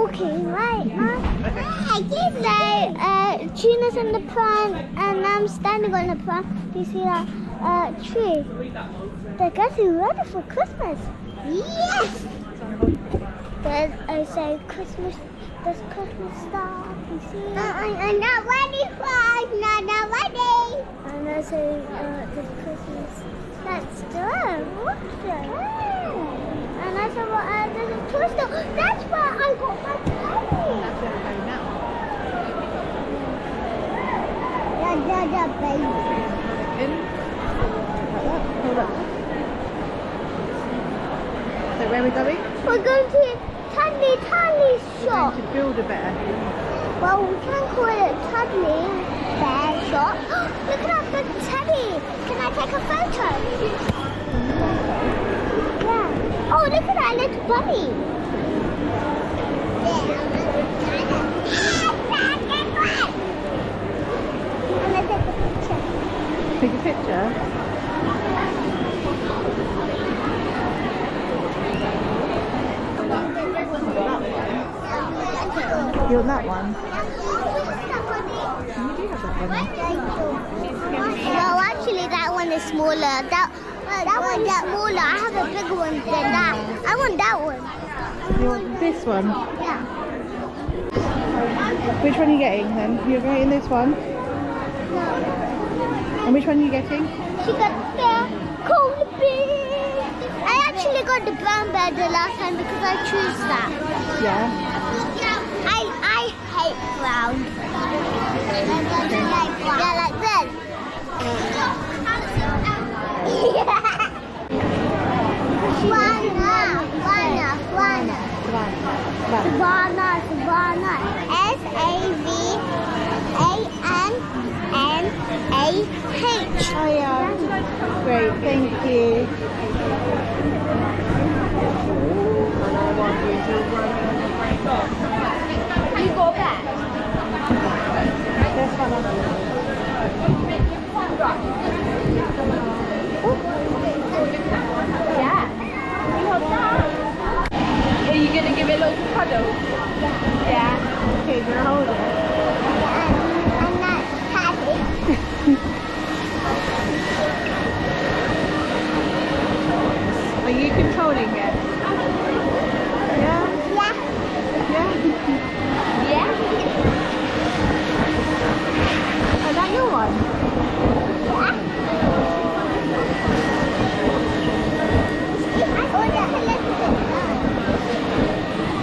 walking, right, Mum? Tuna's in the front and I'm standing on the front. Do you see that tree? They're getting ready for Christmas. Yes! There's, I say Christmas, there's Christmas stuff. You see it? I'm not ready, Frank. Not ready. And I say there's Christmas. Let's go. And I said, well, there's a toy store. That's where I got my penny. That's where we're going now. Yeah, baby. In. Hold up. So where are we going? We're going to Tiny shop. We're going to build a bear. Well, we can call it Tiny Bear Shop. Look at that big teddy. Can I take a photo? Yeah. Oh, look at that little bunny. I'm going to take a picture. Take a picture? You want that one? You do have that one. No, actually that one is smaller. That one's smaller. I have a bigger one than that. I want that one. You want this one? Yeah. Which one are you getting then? You're getting this one? No. And which one are you getting? She got the cold beer. I actually got the brown bear the last time because I chose that. Yeah. I hate brown. Yeah, like this. Savannah. S-A-V-A-N-N-A-H. Oh yeah. Great, thank you. You go back. This one. Yeah. You hold that. Are you going to give it a little cuddle? Yeah. Okay, you're holding it. I'm not happy. Are you controlling it? Yeah? Yeah. Yeah? Yeah. Is that your one?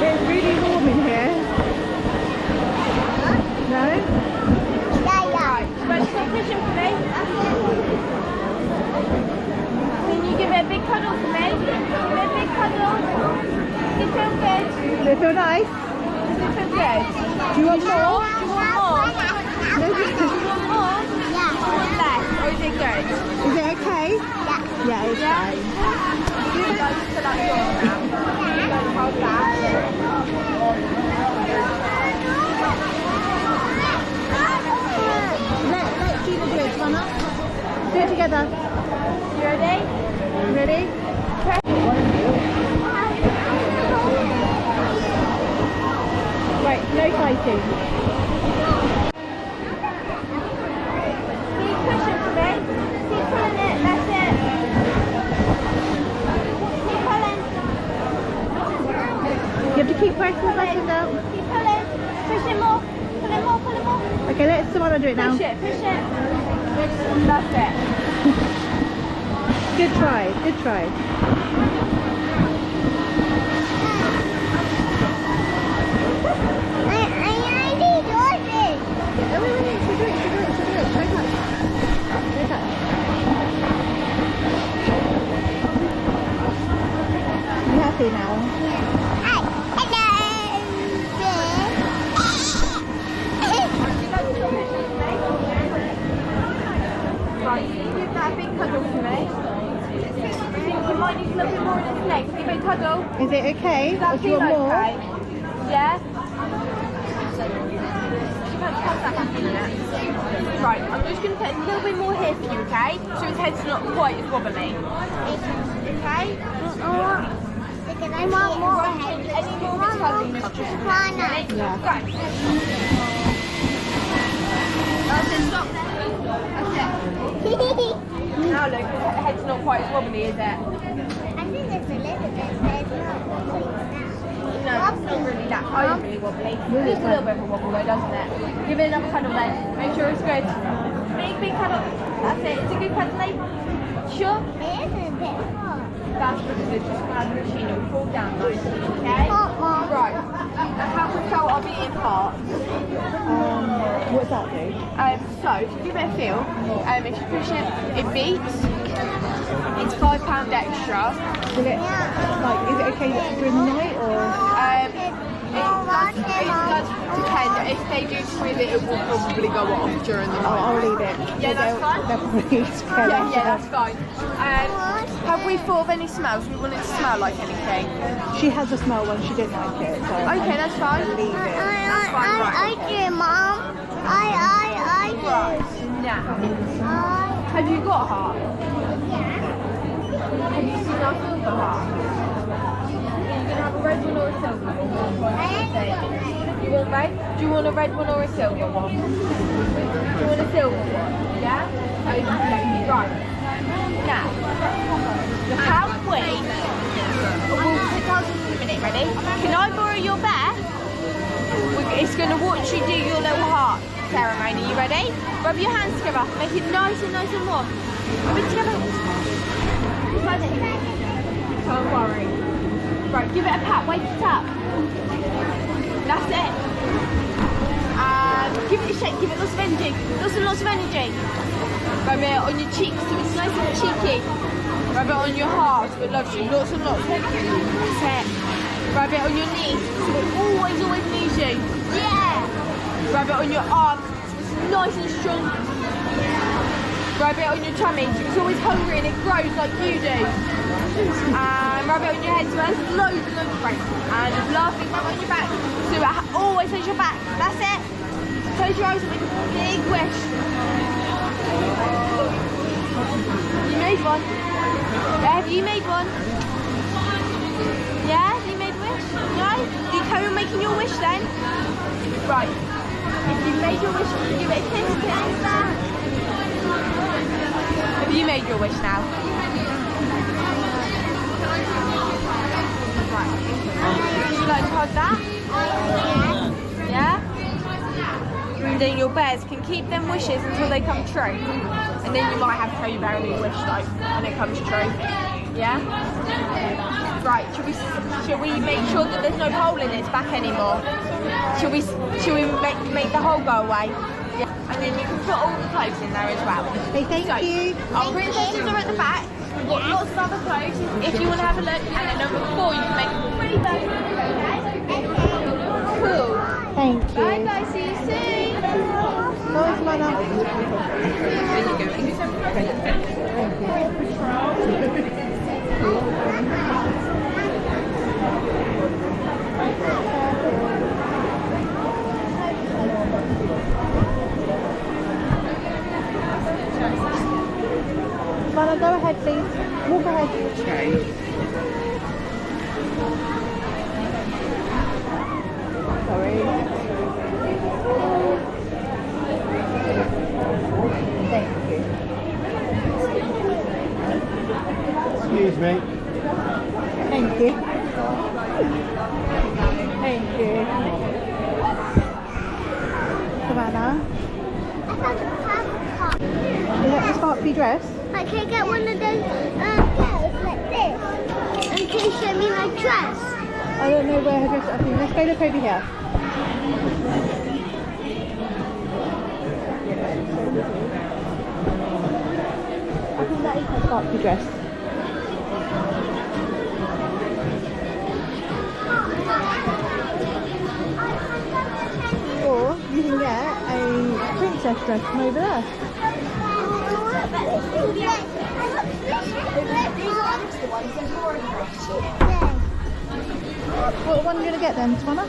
It's really warm in here. No? Yeah. But stop pushing for me. Can you give it a big cuddle for me? Give it a big cuddle. Does it feel good? Does it feel nice? Does it feel good? Do you want more? Do you want more? Do you want more? Yeah. Or less? Or is it good? Is it okay? Yeah, it's fine. You guys fill up your now. You guys hold that. Let's do the bridge, Savannah. Do it together. You ready? Ready? Right, no fighting. Keep pushing for me. Keep pulling it. That's it. Keep pulling. You have to keep pressing the buttons out. Keep pulling. Push it more. Pull it more. Pull it more. Okay, let Savannah do it now. Push it. Push it. That's it. Good try, good try. I need yours. Oh, wait, she'll do it. Try that. You happy now? Right, you give that a big cuddle for me. I think you might need a little bit more in its legs. Give it a cuddle. Is it okay? Does that Or do you feel want more? okay? Yeah? Right, I'm just going to put a little bit more here for you, okay? So his head's not quite as wobbly. Okay? I want more. Any more of its colours? Savannah. Yeah. Go. That's it, stop there. That's it. Now look, the head's not quite as wobbly, is it? I think it's a little bit, but it's not wobbly now. No, it's not really that overly wobbly. Just a little bit of a wobble though, doesn't it? Give it another cuddle then. Make sure it's good. Big cuddle. That's it. It's a good cuddle, eh? Sure? It is a bit hot. That's because it's just had the machine. It will fall down nicely, okay? Hot, Mom. Right. How we felt our beating heart. What's that do? So, if you give it a feel, if you push it, it beats. It's £5 extra. Will it, like, is it okay during the night or? It does depend. If they do scream it will probably go off during the Oh, night. I'll leave it. Yeah, that's fine. They'll probably scared. Yeah, that's fine. Have we thought of any smells? We want it to smell like anything. She has a smell when she didn't like it, so Okay, that's fine. I'll leave it. I do, Mom. I do. Now, have you got a heart? Have you seen our silver heart? Are you going to have a red one or a silver one? You want red? Do you want a red one or a silver one? Do you want a silver one? Yeah? Okay, right. Now, halfway. We'll put those in a minute, ready? Can I borrow your bear? It's going to watch you do your little heart ceremony. You ready? Rub your hands together. Make it nice and warm. Rub it together. Don't worry. Right, give it a pat. Wake it up. That's it. Give it a shake. Give it lots of energy. Lots of energy. Rub it on your cheeks so it's nice and cheeky. Rub it on your heart so it loves you. Lots and lots. That's it. Rub it on your knees so it always needs you. Yeah. Rub it on your arms so it's nice and strong. Rub it on your tummy so it's always hungry and it grows like you do. And rub it on your head so it has loads of brain. And lastly, rub it on your back so it always has your back. That's it. Close your eyes and make a big wish. You made one. Yeah, have you made one? Yeah, you made a wish? No? You carry on making your wish then? Right. If you made your wish, give it a kiss. Have you made your wish now? Right. Would you like to hold that? Yeah? And then your bears can keep them wishes until they come true. And then you might have to tell your bear a new wish like when it comes true. Yeah? Right, should we make sure that there's no hole in its back anymore? Should we make the hole go away? Yeah. And then you can put all the clothes in there as well. Hey, thank you. Our princesses are at the back. We've got lots of other clothes. If you want to have a look, and at number 4 you can make a pretty version. Cool. Thank you. Bye guys, see you soon. Bye, Savannah. There you go. Savannah, go ahead, please. Walk ahead. Sorry. Thank you. Excuse me. Thank you. Thank you. Savannah, is that the sparkly dress? I can get one of those girls like this. And can you show me my dress? I don't know where her dress is. I think let's go look over here. I think that is her sparkly dress. Or you can get a princess dress from over there. What one are you going to get then, Savannah?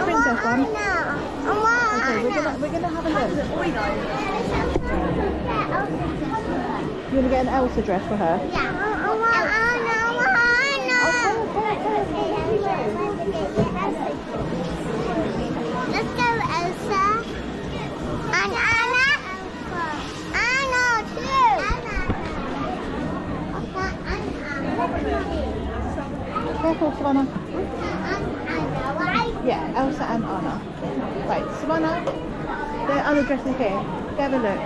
Princess one? Okay, we're gonna have a look. You want to get an Elsa dress for her? Yeah. I Let's go, Elsa. And Anna. Anna too. Careful, Savannah. Yeah, Elsa and Anna. Right, Savannah, there are other dresses here. Go have a look.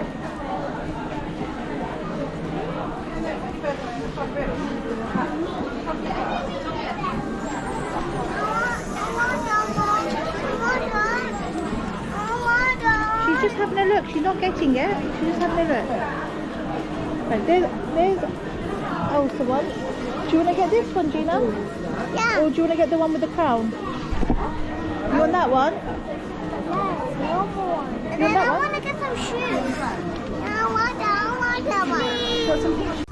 She's just having a look. She's not getting it. She's just having a look. Right, there's Elsa one. Do you want to get this one, Gina? Yeah. Or do you want to get the one with the crown? You want that one? And then I want to get some shoes. I want that one. Got some pink